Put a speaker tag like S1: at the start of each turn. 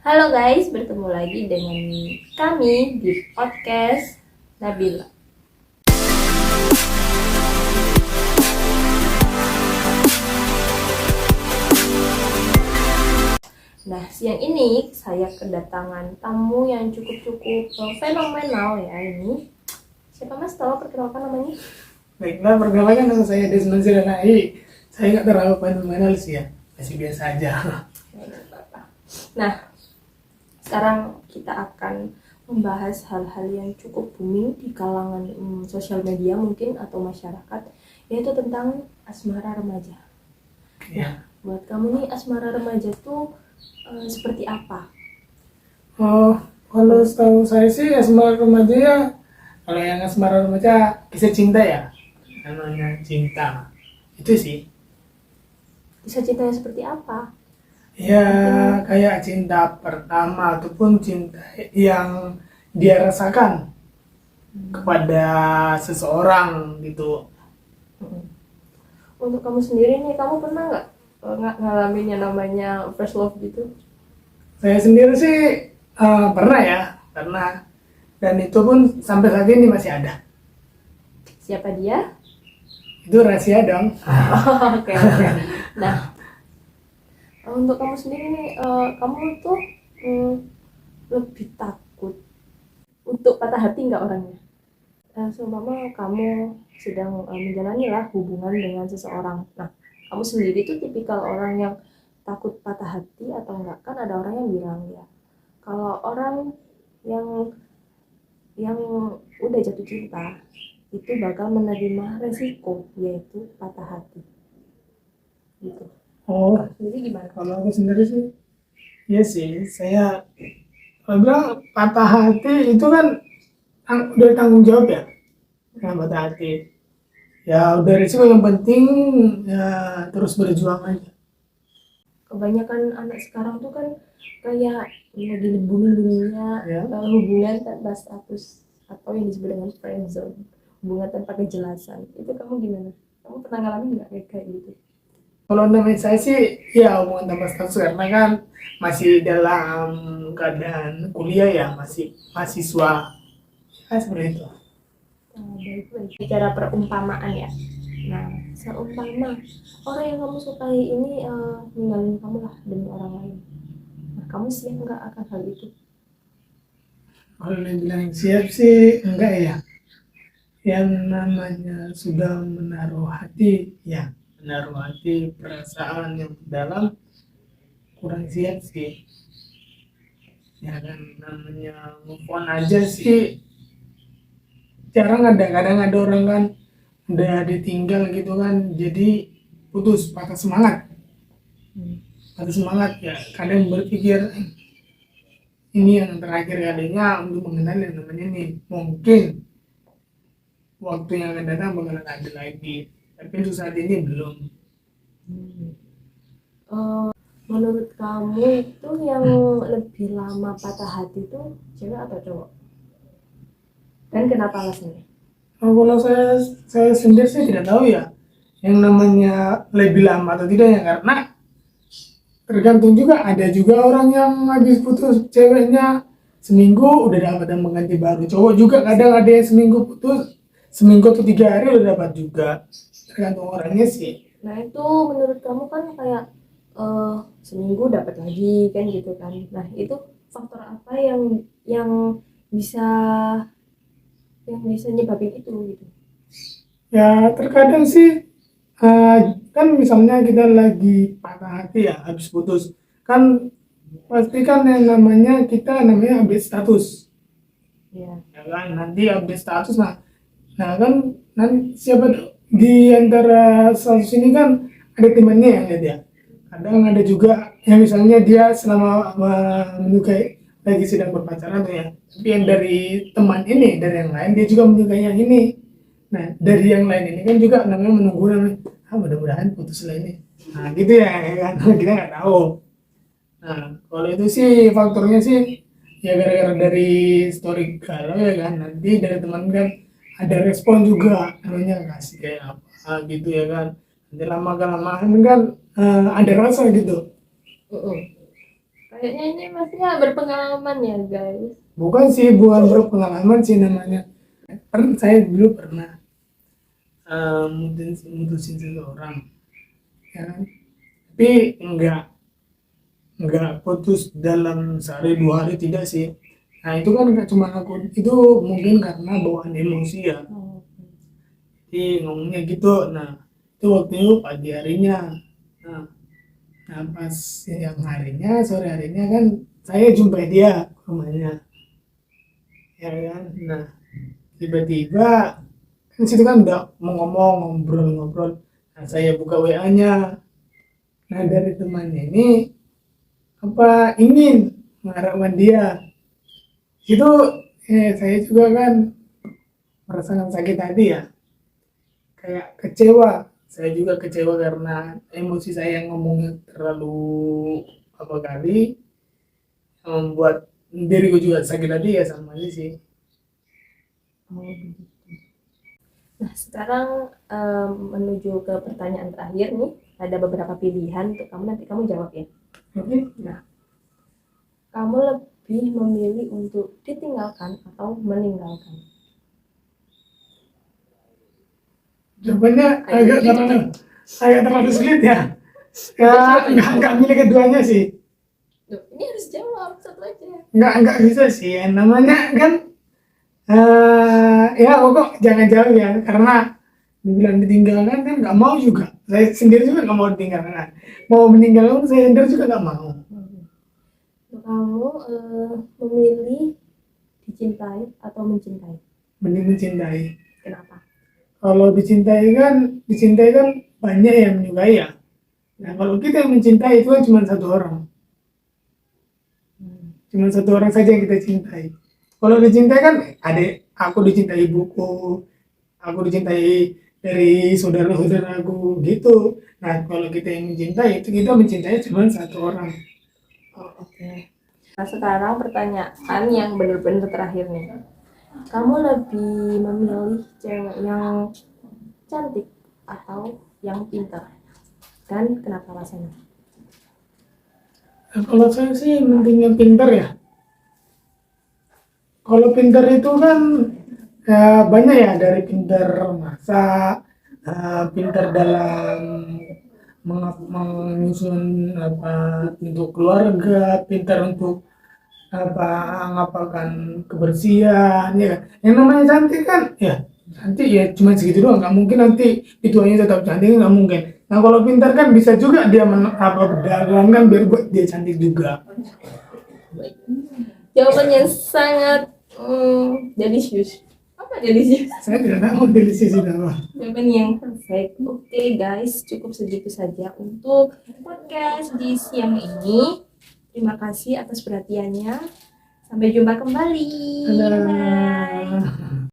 S1: Halo guys, bertemu lagi dengan kami di podcast Nabila. Nah, siang ini saya kedatangan tamu yang cukup fenomenal ya ini. Siapa Mas? Tolong perkenalkan namanya.
S2: Baiklah, perkenalkan nama saya Desmond Siranai. Saya nggak terlalu fenomenal sih ya, masih biasa aja.
S1: Nah, sekarang kita akan membahas hal-hal yang cukup booming di kalangan sosial media mungkin atau masyarakat, yaitu tentang asmara remaja.
S2: Ya.
S1: Buat kamu nih asmara remaja tuh seperti apa?
S2: Oh, kalau setahu saya sih asmara remaja ya, kalau yang asmara remaja kisah cinta ya, namanya cinta. Itu sih.
S1: Bisa cintanya seperti apa?
S2: Ya, kayak cinta pertama ataupun cinta yang dia rasakan kepada seseorang gitu.
S1: Untuk kamu sendiri nih, kamu pernah nggak ngalamin yang namanya first love gitu?
S2: Saya sendiri sih pernah ya, pernah. Dan itu pun sampai saat ini masih ada.
S1: Siapa dia?
S2: Itu rahasia dong.
S1: Oke. Nah, untuk kamu sendiri nih, kamu tuh lebih takut untuk patah hati nggak orangnya? Seumpama kamu sedang menjalani lah hubungan dengan seseorang. Nah, kamu sendiri tuh tipikal orang yang takut patah hati atau enggak? Kan ada orang yang bilang ya, kalau orang yang udah jatuh cinta itu bakal menerima resiko yaitu patah hati. Gitu.
S2: Oh,
S1: Jadi gimana?
S2: kalau aku sendiri sih, ya sih, saya kalau bilang patah hati itu kan udah tanggung jawab ya, dengan patah hati. Ya udah risiko, yang penting ya terus berjuang aja.
S1: Kebanyakan anak sekarang tuh kan kayak lagi booming-boomingnya
S2: Ya.
S1: hubungan tanpa status atau yang disebut dengan friendzone, hubungan tanpa kejelasan. Itu kamu gimana? Kamu pernah ngalamin nggak kayak gitu?
S2: Kalau namanya saya sih, ya hubungan tanpa status karena kan masih dalam keadaan kuliah ya, masih mahasiswa. Ya seperti itu.
S1: Baik-baik. Bicara perumpamaan ya. Nah, seumpama orang yang kamu sukai ini ninggalin kamu lah demi orang lain. Nah, kamu siap nggak akan hal itu?
S2: Kalau dibilang siap sih enggak ya. Yang namanya sudah menaruh hati, ya menaruh hati, perasaan yang dalam, kurang siap sih. Ya kan namanya move on aja sih jarang ada, kadang ada orang kan udah ditinggal gitu kan, jadi putus, patah semangat ya, kadang berpikir ini yang terakhir kalinya untuk mengenal yang namanya nih, mungkin waktu yang akan datang bakalan ada lagi, tapi untuk saat ini belum.
S1: Menurut kamu itu yang lebih lama patah hati itu cewek atau cowok? Dan kenapa alasannya?
S2: Nah, kalau saya sendiri sih tidak tahu ya yang namanya lebih lama atau tidak ya, karena tergantung juga, ada juga orang yang habis putus ceweknya seminggu udah dapat yang mengganti baru, cowok juga kadang ada yang seminggu putus, seminggu atau 3 hari udah dapat juga, tergantung orangnya sih.
S1: Nah itu menurut kamu kan kayak seminggu dapat lagi kan gitu kan. Nah itu faktor apa yang bisa bisa nyebabin itu gitu?
S2: Ya terkadang sih kan misalnya kita lagi patah hati ya, habis putus kan, pasti kan yang namanya kita namanya update status
S1: Ya.
S2: ya kan, nanti update status. Nah kan nanti siapa di antara status ini kan ada temannya yang lihat ya, kadang ada juga yang misalnya dia selama menyukai lagi sedang berpacaran tuh ya, tapi yang dari teman ini, dari yang lain dia juga menyukai yang ini. Nah dari yang lain ini kan juga namanya menunggu, namanya mudah-mudahan putus lah ini, nah gitu ya, ya kan. Kita nggak tahu. Nah kalau itu sih faktornya sih ya gara-gara dari story galau ya kan, nanti dari teman kan ada respon juga, namanya kasih kayak apa gitu ya kan, nanti lama kelamaan kan ada rasa gitu.
S1: Kan Kayaknya ini maksudnya berpengalaman ya guys.
S2: Bukan sih, bukan berpengalaman sih namanya. Saya dulu pernah mutusin seseorang, ya kan? Tapi enggak putus dalam sehari dua hari, tidak sih. Nah itu kan nggak cuma aku, itu mungkin karena bawaan emosi ya.
S1: Oh,
S2: Jadi ngomongnya gitu. Nah itu waktu itu pagi harinya. Nah, nah pas siang harinya, sore harinya kan saya jumpai dia ke rumahnya, ya kan. Nah tiba-tiba kan situ kan udah mau ngomong, ngobrol-ngobrol. Nah saya buka WA-nya. Nah dari temannya ini apa ingin mengharapkan dia itu, saya juga kan merasakan sakit hati ya, kayak kecewa. Saya juga kecewa karena emosi saya yang ngomongnya terlalu apa kali, yang membuat diriku juga sakit hati, ya sama aja sih.
S1: oh begitu. Nah, sekarang menuju ke pertanyaan terakhir nih. Ada beberapa pilihan untuk kamu, nanti kamu jawab ya.
S2: Oke,
S1: Nah, kamu lebih memilih untuk ditinggalkan atau meninggalkan?
S2: jawabannya agak terlalu sulit ya. Ya nggak milih keduanya sih.
S1: Duh, ini harus jawab satu aja.
S2: Nggak bisa sih, yang namanya kan ya pokok jangan jauh ya, karena dibilang ditinggalkan kan nggak mau juga. Saya sendiri juga nggak mau ditinggalkan. Mau meninggalkan saya sendiri juga nggak mau.
S1: Untuk kamu memilih dicintai atau mencintai?
S2: Mending mencintai.
S1: Kenapa?
S2: Kalau dicintai kan banyak yang menyukai ya. Nah kalau kita yang mencintai itu kan cuma satu orang. Cuma satu orang saja yang kita cintai. Kalau dicintai kan aku dicintai ibuku, aku dicintai dari saudara-saudaraku gitu. Nah kalau kita yang mencintai itu, kita mencintai cuma satu orang.
S1: Oh, oke. Nah, sekarang pertanyaan yang benar-benar terakhir nih. Kamu lebih memilih cewek yang cantik atau yang pintar? Dan kenapa alasannya?
S2: Nah, kalau saya sih mending yang pintar ya. Kalau pintar itu kan ya banyak ya, dari pintar masak, pintar dalam menyusun apa untuk keluarga, pintar untuk apa ngapalkan kebersihan, ya kan. Yang namanya cantik kan ya cantik ya cuma segitu doang, nggak mungkin nanti pituanya tetap cantik, nggak mungkin. Nah kalau pintar kan bisa juga dia apa berdagang kan biar buat dia cantik juga.
S1: Jawaban yang sangat delicious. Apa delicious?
S2: Saya tidak tahu delicious itu apa.
S1: Jawaban yang perfect. Oke guys, cukup segitu saja untuk podcast di siang ini. Terima kasih atas perhatiannya. Sampai jumpa kembali.
S2: Dadah.
S1: Bye.